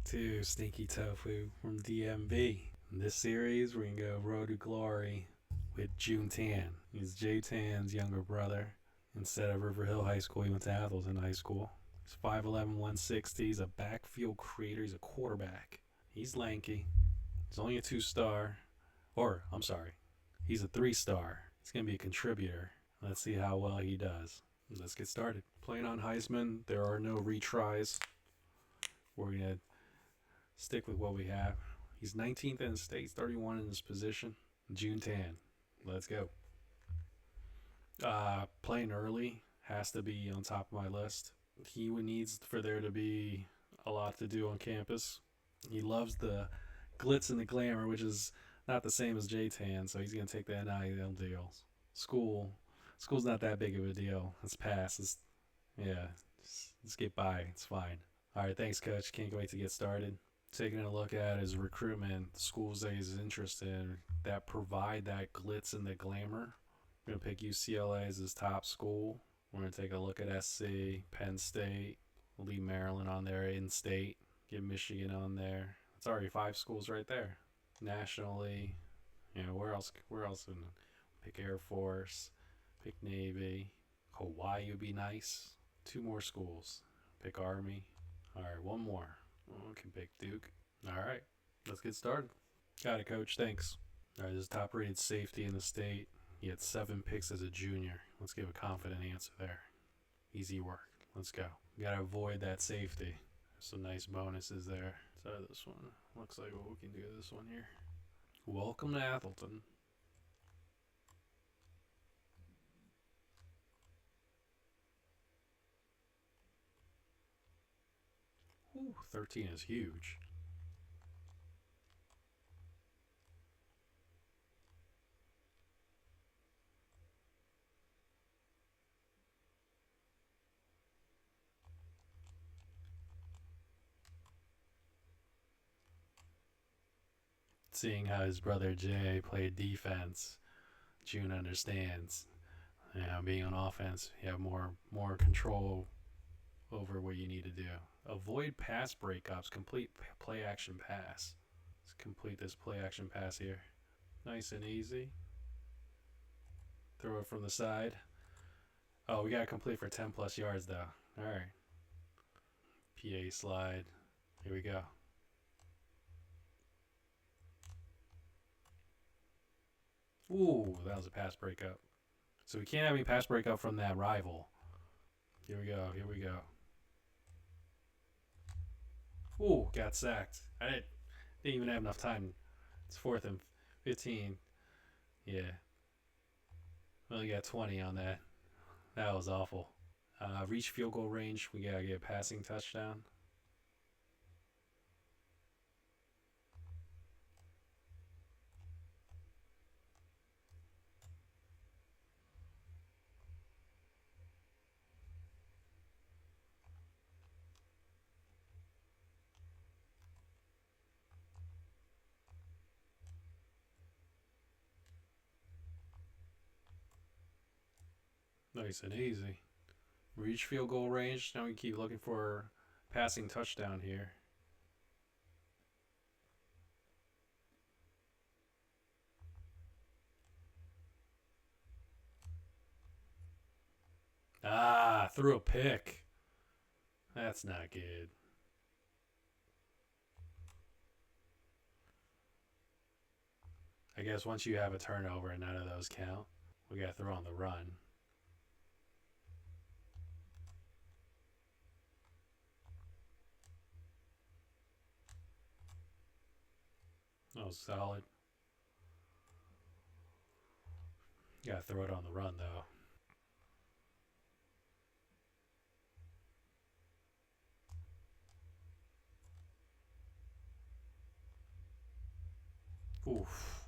to Stinky Tofu from DMV. In this series, we're going to go Road to Glory with Joon Tan. He's Jae Tan's younger brother. Instead of River Hill High School, he went to Atholton High School. He's 5'11", 160. He's a backfield creator. He's a quarterback. He's lanky. He's only a 2-star. I'm sorry, he's a 3-star. He's going to be a contributor. Let's see how well he does. Let's get started. Playing on Heisman, there are no retries. We're going to stick with what we have. He's 19th in the state, 31 in his position. Joon Tan. Let's go. Playing early has to be on top of my list. He needs for there to be a lot to do on campus. He loves the glitz and the glamour, which is not the same as Jae Tan, so he's going to take the NIL deals. School's not that big of a deal. Let's pass. Let's get by. It's fine. All right, thanks, Coach. Can't wait to get started. Taking a look at his recruitment, the schools that he's interested in that provide that glitz and the glamour. We're going to pick UCLA as his top school. We're going to take a look at SC, Penn State, leave Maryland on there, in-state, get Michigan on there. It's already 5 schools right there. Nationally, where else? Pick Air Force, pick Navy. Hawaii would be nice. 2 more schools. Pick Army. All right, 1 more. We can pick Duke. All right, let's get started. Got it, Coach. Thanks. All right, this is top-rated safety in the state. He had 7 picks as a junior. Let's give a confident answer there. Easy work. Let's go. We got to avoid that safety. There's some nice bonuses there. So this one looks like what we can do this one here. Welcome to Atholton. Ooh, 13 is huge. Seeing how his brother Jay played defense, June understands. Being on offense, you have more control over what you need to do. Avoid pass breakups. Complete play action pass. Let's complete this play action pass here. Nice and easy. Throw it from the side. Oh, we got to complete for 10 plus yards though. All right. PA slide. Here we go. Ooh, that was a pass breakup. So we can't have any pass breakup from that rival. Here we go. Ooh, got sacked. I didn't even have enough time. It's 4th and 15. Yeah. Only got 20 on that. That was awful. Reach field goal range. We got to get a passing touchdown. Nice and easy. Reach field goal range. Now we keep looking for passing touchdown here. Threw a pick. That's not good. I guess once you have a turnover and none of those count, we got to throw on the run. That was solid. You got to throw it on the run, though. Oof.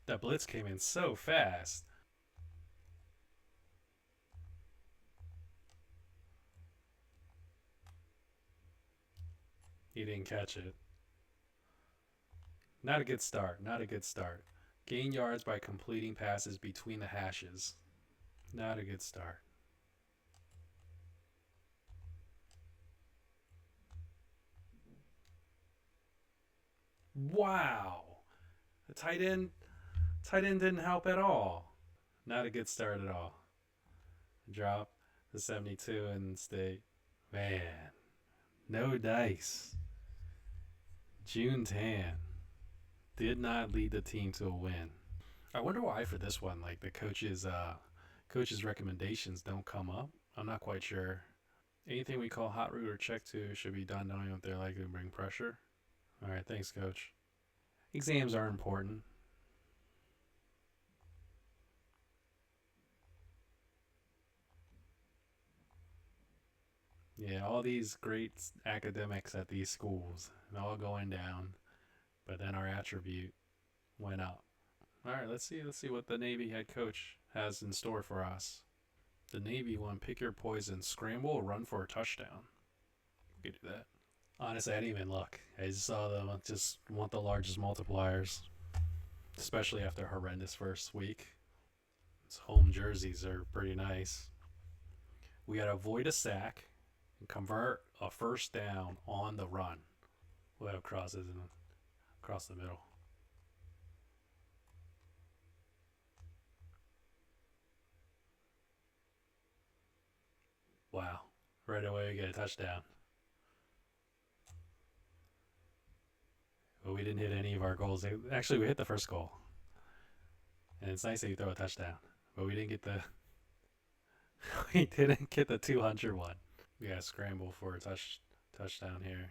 That blitz came in so fast. He didn't catch it. Not a good start. Gain yards by completing passes between the hashes. Not a good start. Wow. The tight end didn't help at all. Not a good start at all. Drop the 72 and stay. Man, no dice. Joon Tan did not lead the team to a win. I wonder why for this one. Like the coaches' recommendations don't come up. I'm not quite sure. Anything we call hot route or check to should be done knowing that they're likely to bring pressure. All right, thanks, coach. Exams are important. Yeah, all these great academics at these schools and all going down, but then our attribute went up. All right, let's see what the Navy head coach has in store for us. The Navy one, pick your poison, scramble, run for a touchdown. We could do that. Honestly, I didn't even look. I just saw them. Just want the largest multipliers, especially after a horrendous first week. His home jerseys are pretty nice. We got to avoid a sack and convert a first down on the run. We'll have crosses and across the middle. Wow. Right away, we get a touchdown. But we didn't hit any of our goals. Actually, we hit the first goal. And it's nice that you throw a touchdown. But we didn't get the. We didn't get the 200 one. We got to scramble for a touchdown here.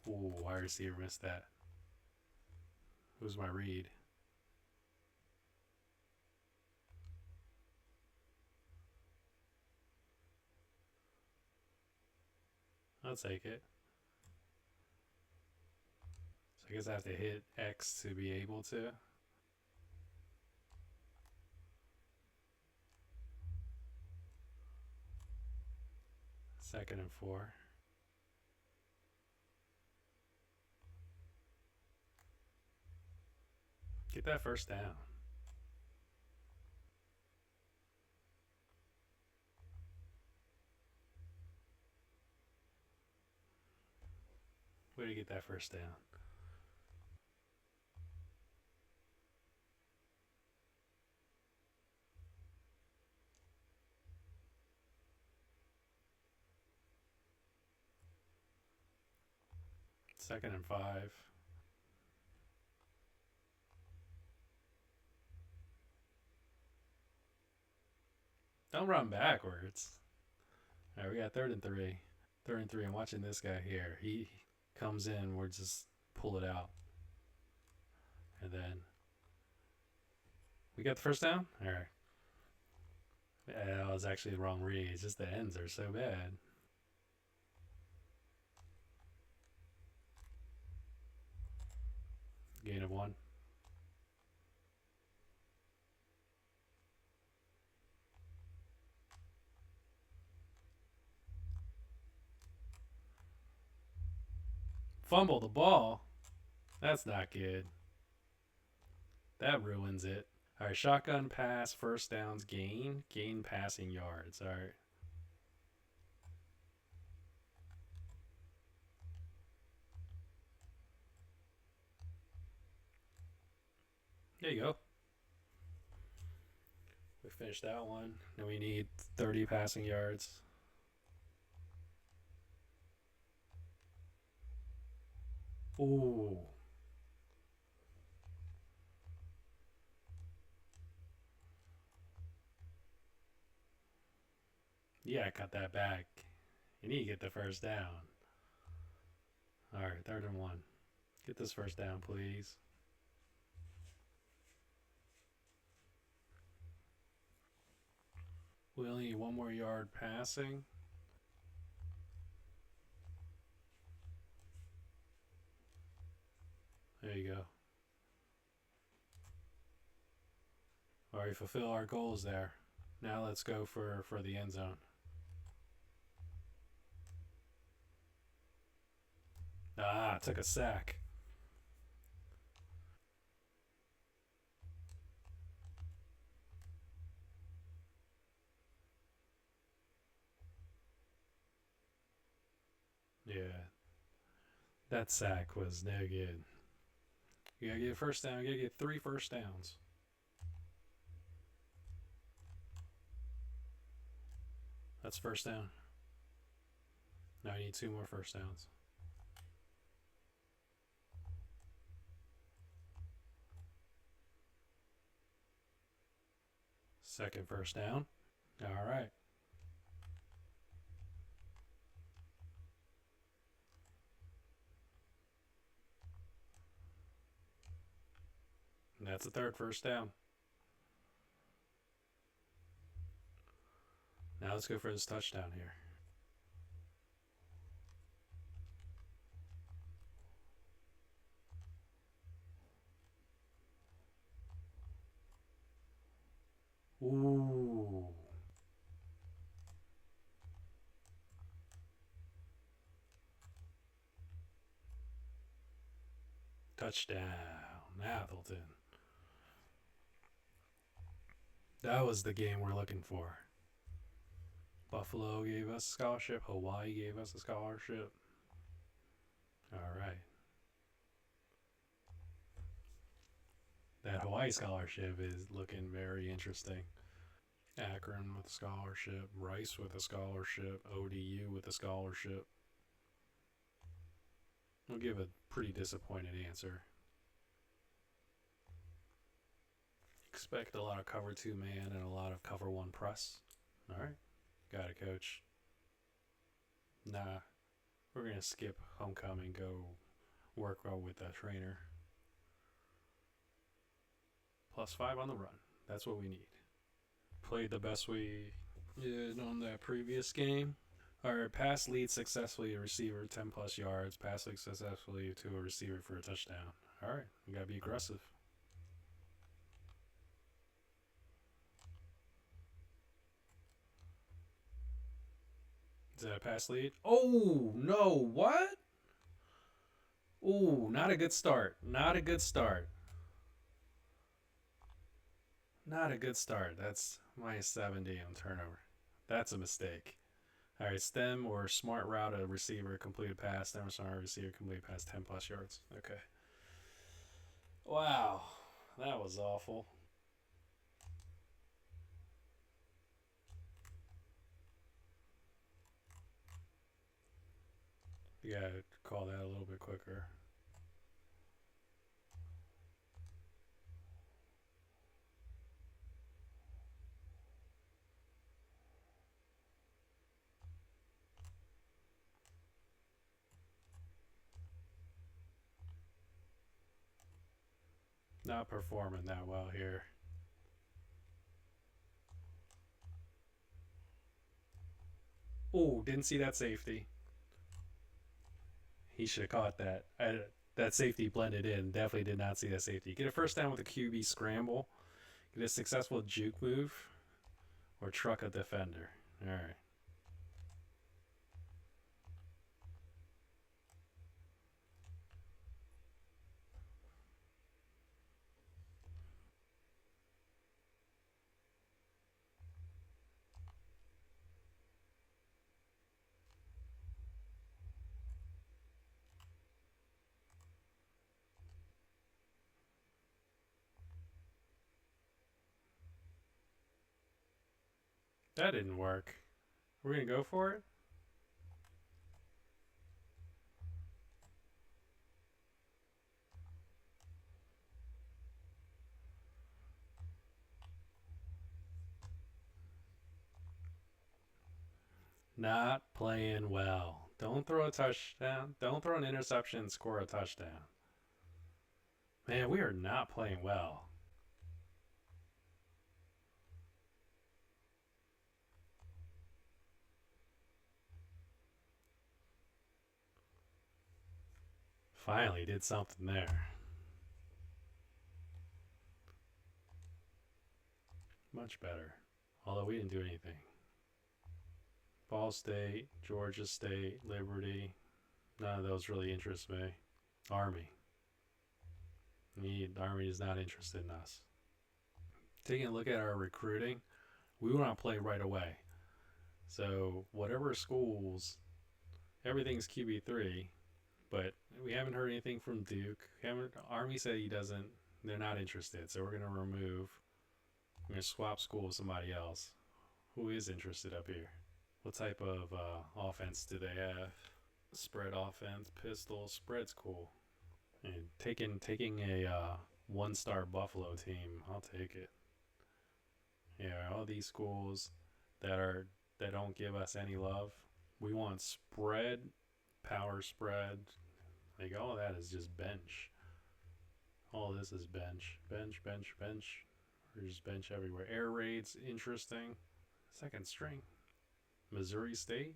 Ooh, wide receiver missed that. Who's my read? I'll take it. So I guess I have to hit X to be able to. Second and 4. Get that first down. Way to get that first down. Second and 5. Don't run backwards. All right, we got third and 3. Third and 3. I'm watching this guy here. He comes in. We're just pull it out. And then we got the first down. All right. Yeah, that was actually the wrong read. It's just the ends are so bad. Gain of 1. Fumble the ball. That's not good. That ruins it. All right, shotgun pass, first downs, gain passing yards. All right. There you go. We finished that one. Now we need 30 passing yards. Ooh. Yeah, cut that back. You need to get the first down. All right, third and 1. Get this first down, please. We only need 1 more yard passing. There you go. All right, fulfill our goals there. Now let's go for the end zone. Ah, took a sack. Yeah, that sack was no good. You gotta get a first down. You gotta get 3 first downs. That's first down. Now you need 2 more first downs. Second first down. All right. And that's the third first down. Now let's go for this touchdown here. Ooh. Touchdown, Atholton. That was the game we're looking for. Buffalo gave us a scholarship. Hawaii gave us a scholarship. All right. That Hawaii scholarship is looking very interesting. Akron with a scholarship. Rice with a scholarship. ODU with a scholarship. We'll give a pretty disappointed answer. Expect a lot of cover 2 man and a lot of cover 1 press. All right. Got it, coach. Nah. We're going to skip homecoming, go work out with that trainer. +5 on the run. That's what we need. Played the best we did on that previous game. Our pass lead successfully a receiver 10 plus yards. Pass lead successfully to a receiver for a touchdown. All right, we gotta be aggressive. Is that a pass lead? Oh no! What? Ooh, not a good start. Not a good start. Not a good start. That's -70 on turnover. That's a mistake. All right, stem or smart route a receiver completed pass. Stem or smart receiver completed pass 10 plus yards. Okay. Wow, that was awful. You gotta call that a little bit quicker. Not performing that well here. Oh, didn't see that safety. He should have caught that. That safety blended in. Definitely did not see that safety. Get a first down with a QB scramble. Get a successful juke move. Or truck a defender. All right. That didn't work. We're going to go for it? Not playing well. Don't throw a touchdown. Don't throw an interception and score a touchdown. Man, we are not playing well. Finally did something there. Much better. Although we didn't do anything. Ball State, Georgia State, Liberty. None of those really interest me. Army. Army is not interested in us. Taking a look at our recruiting, we want to play right away. So whatever schools, everything's QB3, but we haven't heard anything from Duke. Army said he doesn't. They're not interested, so we're gonna remove. We're gonna swap school with somebody else. Who is interested up here? What type of offense do they have? Spread offense, pistol, spread's cool. And taking a 1-star Buffalo team, I'll take it. Yeah, all these schools that don't give us any love. We want spread, power spread. Like all of that is just bench. All this is bench, bench, bench, bench. There's bench everywhere. Air raids, interesting. Second string. Missouri State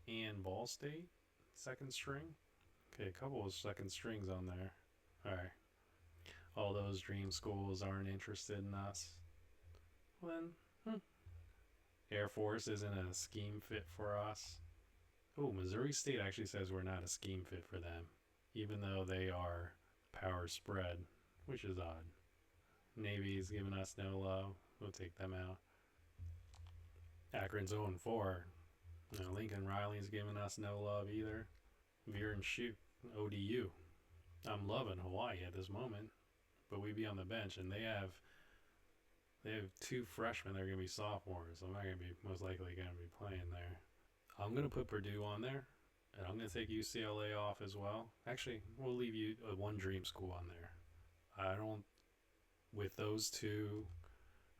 and Ball State, second string. Okay, a couple of second strings on there. All right. All those dream schools aren't interested in us. Well, then, Air Force isn't a scheme fit for us. Oh, Missouri State actually says we're not a scheme fit for them, even though they are power spread, which is odd. Navy's giving us no love. We'll take them out. Akron's 0-4. Lincoln Riley's giving us no love either. Veer and Shoot, ODU. I'm loving Hawaii at this moment, but we be on the bench, and they have 2 freshmen that are gonna be sophomores. So I'm not gonna be most likely gonna be playing there. I'm gonna put Purdue on there, and I'm gonna take UCLA off as well. Actually, we'll leave you one dream school on there. I don't. With those 2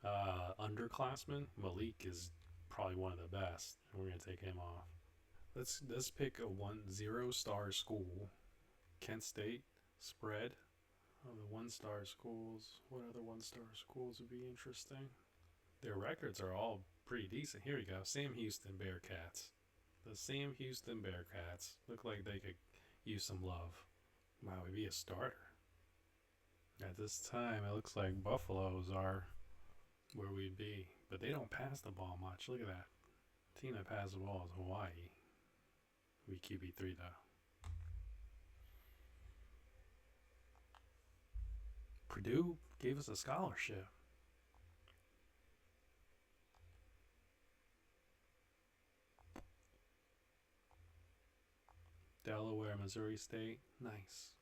underclassmen, Malik is probably one of the best. We're gonna take him off. Let's pick a 0-star school. Kent State spread. Oh, the 1-star schools. What other 1-star schools would be interesting? Their records are all pretty decent. Here we go. Sam Houston Bearcats. The Sam Houston Bearcats look like they could use some love. Wow, we'd be a starter. At this time, it looks like Buffaloes are where we'd be, but they don't pass the ball much. Look at that. The team that passes the ball is Hawaii. We QB3 though. Purdue gave us a scholarship. Delaware, Missouri State. Nice.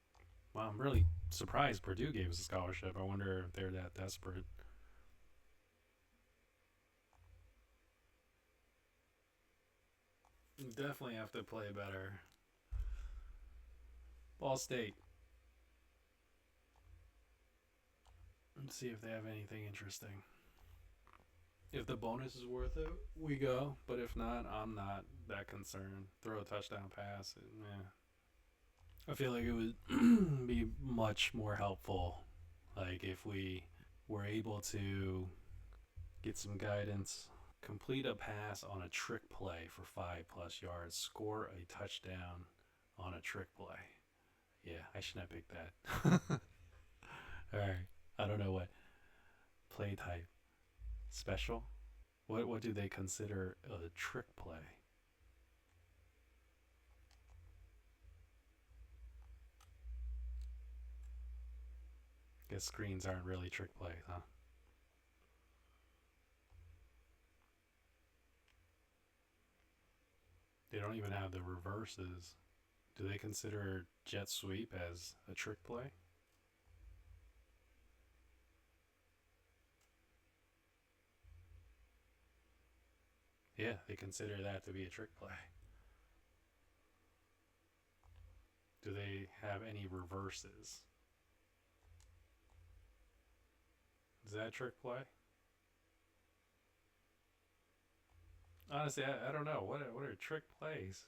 Wow, I'm really surprised Purdue gave us a scholarship. I wonder if they're that desperate. Definitely have to play better. Ball State. Let's see if they have anything interesting. If the bonus is worth it, we go. But if not, I'm not that concerned. Throw a touchdown pass. I feel like it would be much more helpful, like if we were able to get some guidance, complete a pass on a trick play for 5+ yards, score a touchdown on a trick play. Yeah, I shouldn't have picked that. All right, I don't know what play type. Special? What do they consider a trick play? Guess screens aren't really trick plays, huh? They don't even have the reverses. Do they consider jet sweep as a trick play? Yeah, they consider that to be a trick play. Do they have any reverses? Is that a trick play? Honestly, I don't know. What are trick plays?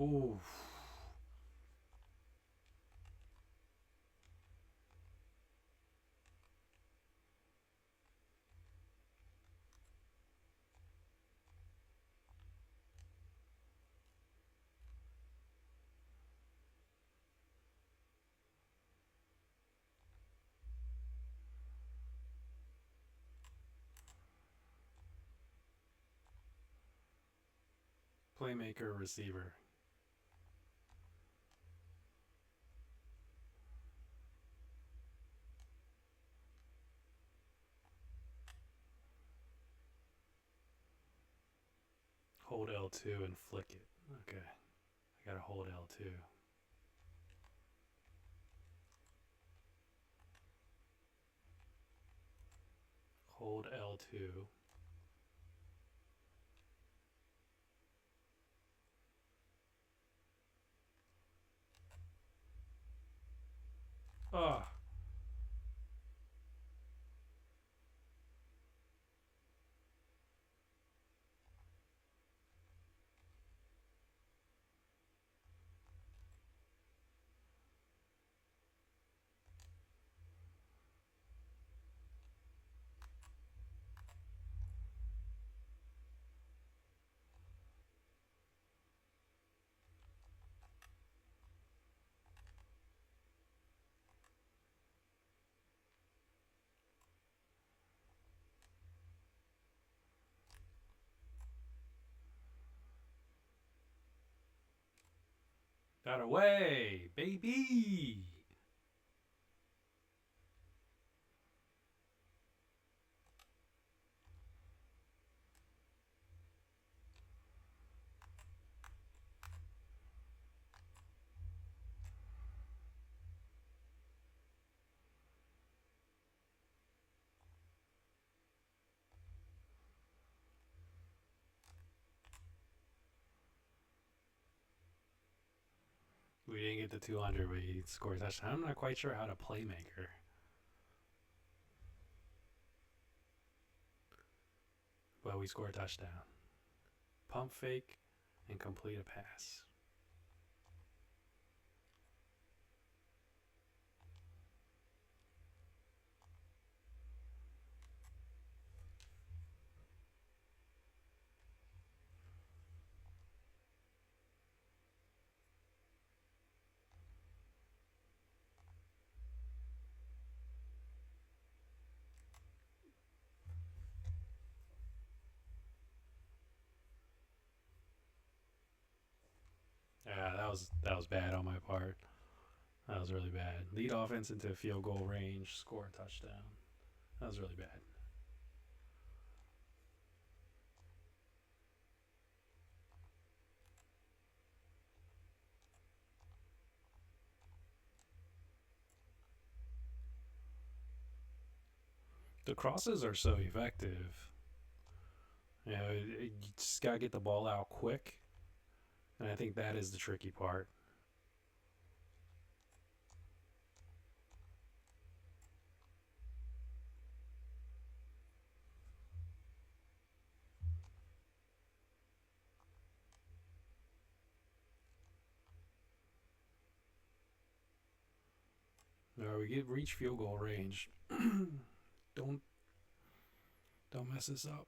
Ooh. Playmaker, receiver. Hold L2 and flick it. Okay. I gotta hold L2. Hold L2. Ah. That away, baby. We didn't get the 200, but he scored a touchdown. I'm not quite sure how to playmaker. But we score a touchdown. Pump fake and complete a pass. Yeah, that was bad on my part. That was really bad. Lead offense into field goal range, score a touchdown. That was really bad. The crosses are so effective. You know, you just gotta get the ball out quick, and I think that is the tricky part. No, we get reach field goal range. don't don't mess this up.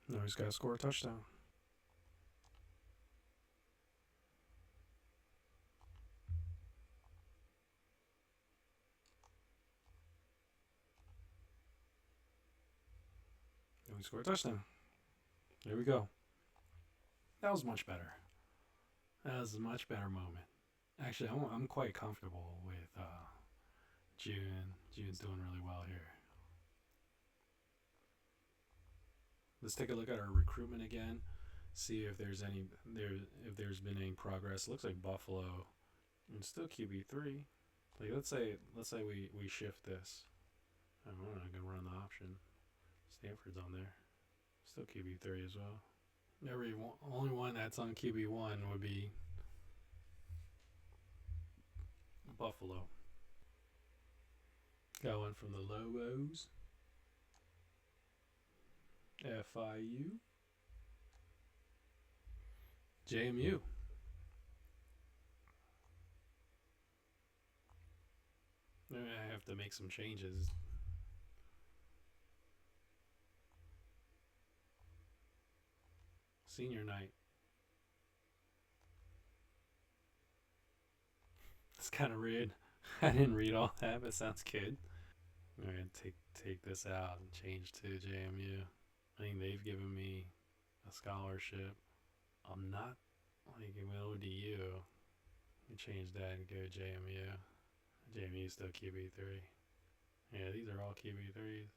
No, he's got to score a touchdown. No, he scored a touchdown. There we go. That was much better. That was a much better moment. Actually, I'm quite comfortable with June. June's doing really well here. Let's take a look at our recruitment again. See if there's if there's been any progress. It looks like Buffalo and still QB3. Like let's say we shift this. I'm not gonna run the option. Stanford's on there. Still QB3 as well. Only one that's on QB1 would be Buffalo. Got one from the Lobos. FIU. JMU. I have to make some changes. Senior night. It's kind of rude. I didn't read all that, but it sounds good. I'm gonna take this out and change to JMU. I think they've given me a scholarship. I'm not like an ODU. You change that and go JMU. JMU still QB3. Yeah, these are all QB3s.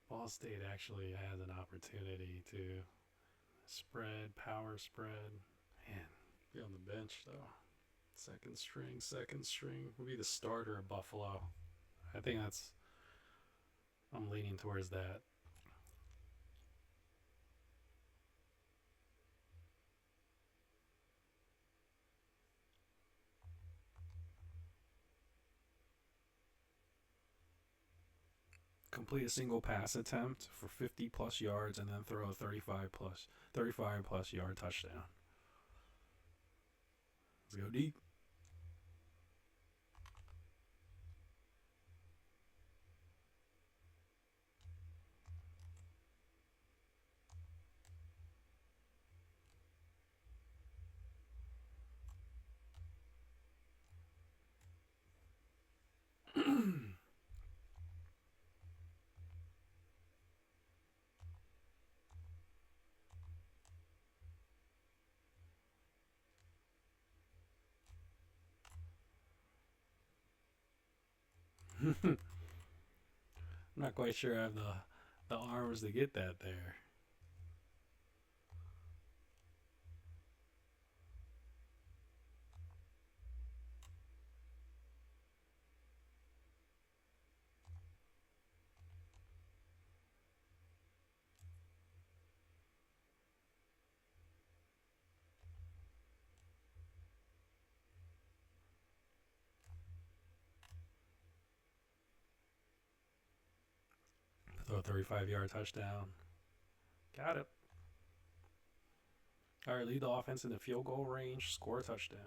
Ball State actually has an opportunity to spread, power spread. Man, be on the bench though. Second string would be the starter at Buffalo. I think that's. I'm leaning towards that. Complete a single pass attempt for 50 plus yards and then throw a 35 plus yard touchdown. Let's go deep. I'm not quite sure I have the arms to get that there. Throw a 35-yard touchdown. Got it. All right, lead the offense in the field goal range. Score a touchdown.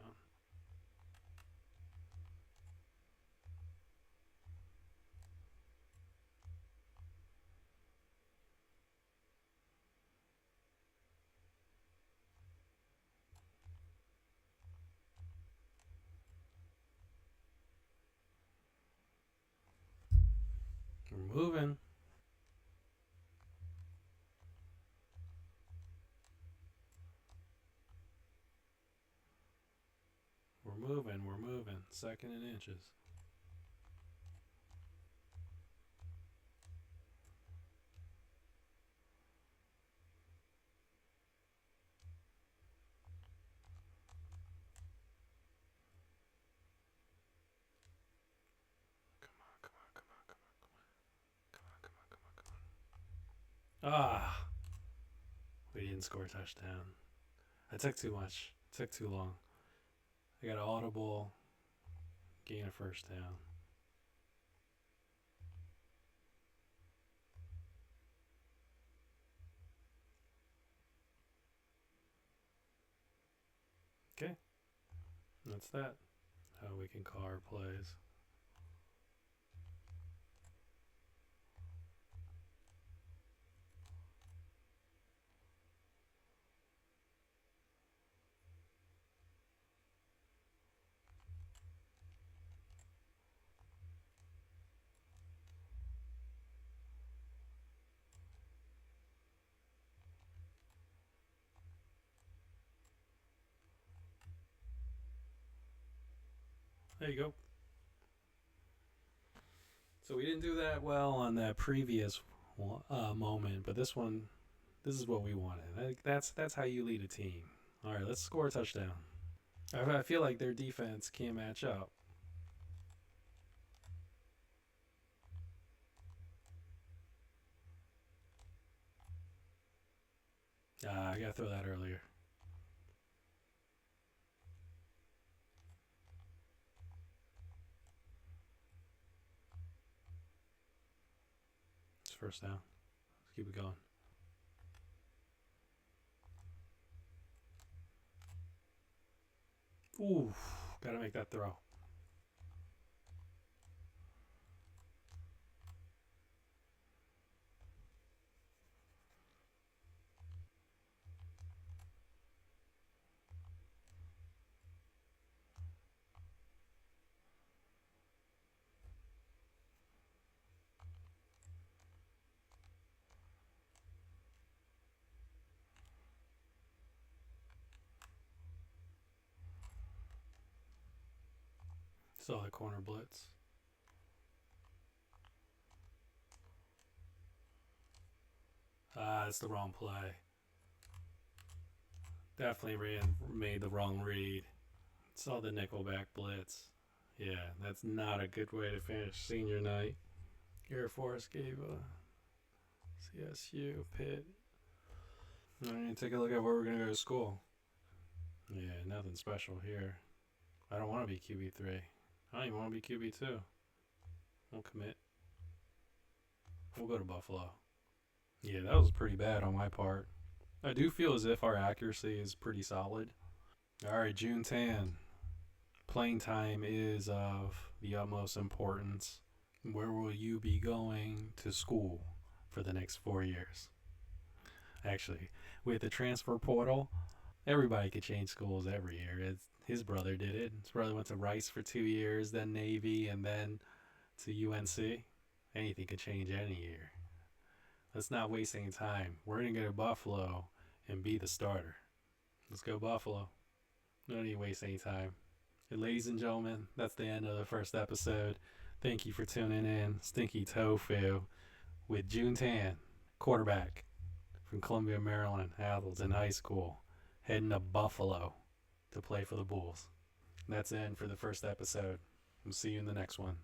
We're moving. We're moving. Second and inches. Ah, we didn't score a touchdown. I took too much. It took too long. I got an audible, gain a first down. Okay, that's that. How we can call our plays. There you go. So we didn't do that well on that previous moment, but this one, this is what we wanted. That's how you lead a team. All right, let's score a touchdown. I feel like their defense can't match up. I gotta throw that earlier. It's first down. Let's keep it going. Ooh, gotta make that throw. Saw the corner blitz. It's the wrong play. Definitely made the wrong read. Saw the nickelback blitz. Yeah, that's not a good way to finish senior night. Air Force gave a CSU Pitt. All right, take a look at where we're gonna go to school. Yeah, nothing special here. I don't want to be QB3. I don't even want to be QB2. We'll commit. We'll go to Buffalo. Yeah, that was pretty bad on my part. I do feel as if our accuracy is pretty solid. All right, Joon Tan. Playing time is of the utmost importance. Where will you be going to school for the next 4 years? Actually, with the transfer portal, everybody could change schools every year. His brother did it. His brother went to Rice for 2 years, then Navy, and then to UNC. Anything could change any year. Let's not waste any time. We're going to go to Buffalo and be the starter. Let's go Buffalo. No need to waste any time. And ladies and gentlemen, that's the end of the first episode. Thank you for tuning in. Stinky Tofu with Joon Tan, quarterback from Columbia, Maryland, Atholton High School, heading to Buffalo to play for the Bulls. That's the end for the first episode. We'll see you in the next one.